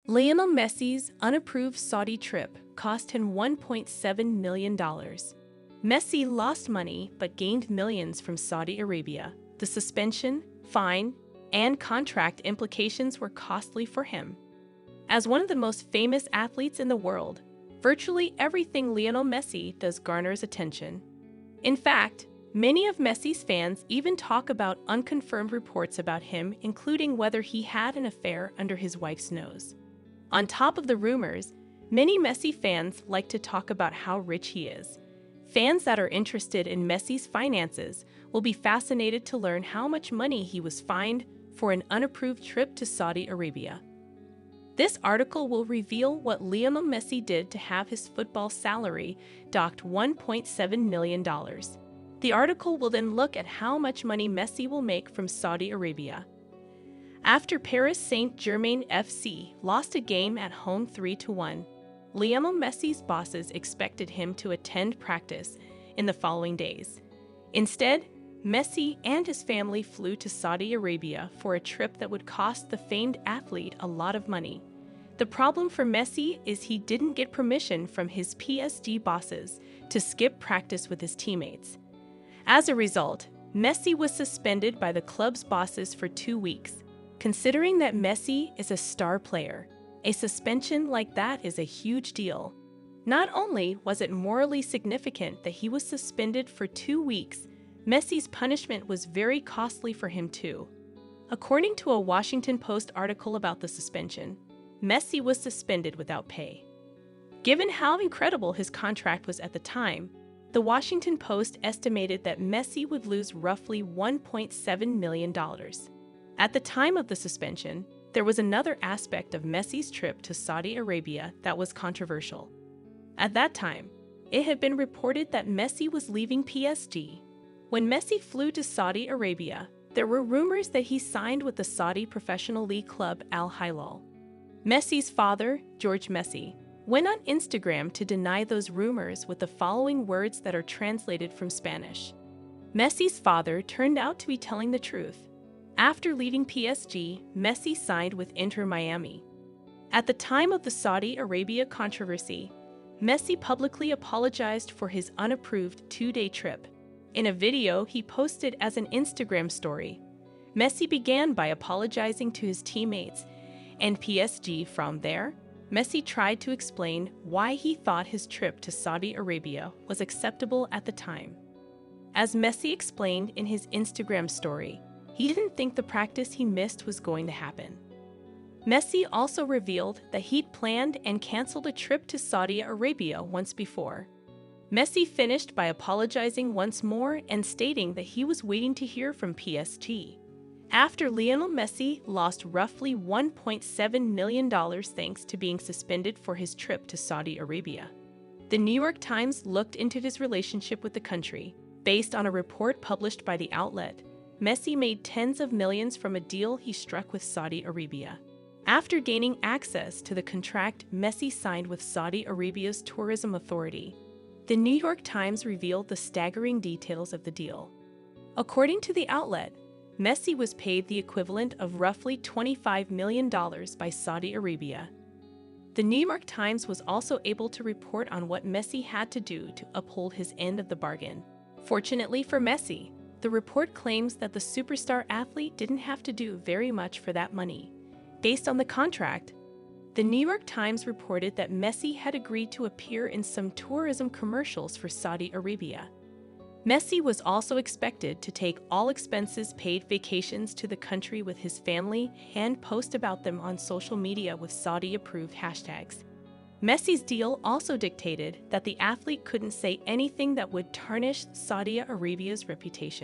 Lionel Messi's unapproved Saudi trip cost him $1.7 million. Messi lost money but gained millions from Saudi Arabia. The suspension, fine, and contract implications were costly for him. As one of the most famous athletes in the world, virtually everything Lionel Messi does garners attention. In fact, many of Messi's fans even talk about unconfirmed reports about him, including whether he had an affair under his wife's nose. On top of the rumors, many Messi fans like to talk about how rich he is. Fans that are interested in Messi's finances will be fascinated to learn how much money he was fined for an unapproved trip to Saudi Arabia. This article will reveal what Lionel Messi did to have his football salary docked $1.7 million. The article will then look at how much money Messi will make from Saudi Arabia. After Paris Saint-Germain FC lost a game at home 3-1, Lionel Messi's bosses expected him to attend practice in the following days. Instead, Messi and his family flew to Saudi Arabia for a trip that would cost the famed athlete a lot of money. The problem for Messi is he didn't get permission from his PSG bosses to skip practice with his teammates. As a result, Messi was suspended by the club's bosses for 2 weeks. Considering that Messi is a star player, a suspension like that is a huge deal. Not only was it morally significant that he was suspended for 2 weeks, Messi's punishment was very costly for him too. According to a Washington Post article about the suspension, Messi was suspended without pay. Given how incredible his contract was at the time, the Washington Post estimated that Messi would lose roughly $1.7 million. At the time of the suspension, there was another aspect of Messi's trip to Saudi Arabia that was controversial. At that time, it had been reported that Messi was leaving PSG. When Messi flew to Saudi Arabia, there were rumors that he signed with the Saudi professional league club Al Hilal. Messi's father, George Messi, went on Instagram to deny those rumors with the following words that are translated from Spanish. Messi's father turned out to be telling the truth. After leaving PSG, Messi signed with Inter Miami. At the time of the Saudi Arabia controversy, Messi publicly apologized for his unapproved 2-day trip. In a video he posted as an Instagram story, Messi began by apologizing to his teammates and PSG. From there, Messi tried to explain why he thought his trip to Saudi Arabia was acceptable at the time. As Messi explained in his Instagram story, he didn't think the practice he missed was going to happen. Messi also revealed that he'd planned and canceled a trip to Saudi Arabia once before. Messi finished by apologizing once more and stating that he was waiting to hear from PSG. After Lionel Messi lost roughly $1.7 million thanks to being suspended for his trip to Saudi Arabia, the New York Times looked into his relationship with the country. Based on a report published by the outlet, Messi made tens of millions from a deal he struck with Saudi Arabia. After gaining access to the contract Messi signed with Saudi Arabia's tourism authority, the New York Times revealed the staggering details of the deal. According to the outlet, Messi was paid the equivalent of roughly $25 million by Saudi Arabia. The New York Times was also able to report on what Messi had to do to uphold his end of the bargain. Fortunately for Messi, the report claims that the superstar athlete didn't have to do very much for that money. Based on the contract, the New York Times reported that Messi had agreed to appear in some tourism commercials for Saudi Arabia. Messi was also expected to take all expenses paid vacations to the country with his family and post about them on social media with Saudi-approved hashtags. Messi's deal also dictated that the athlete couldn't say anything that would tarnish Saudi Arabia's reputation.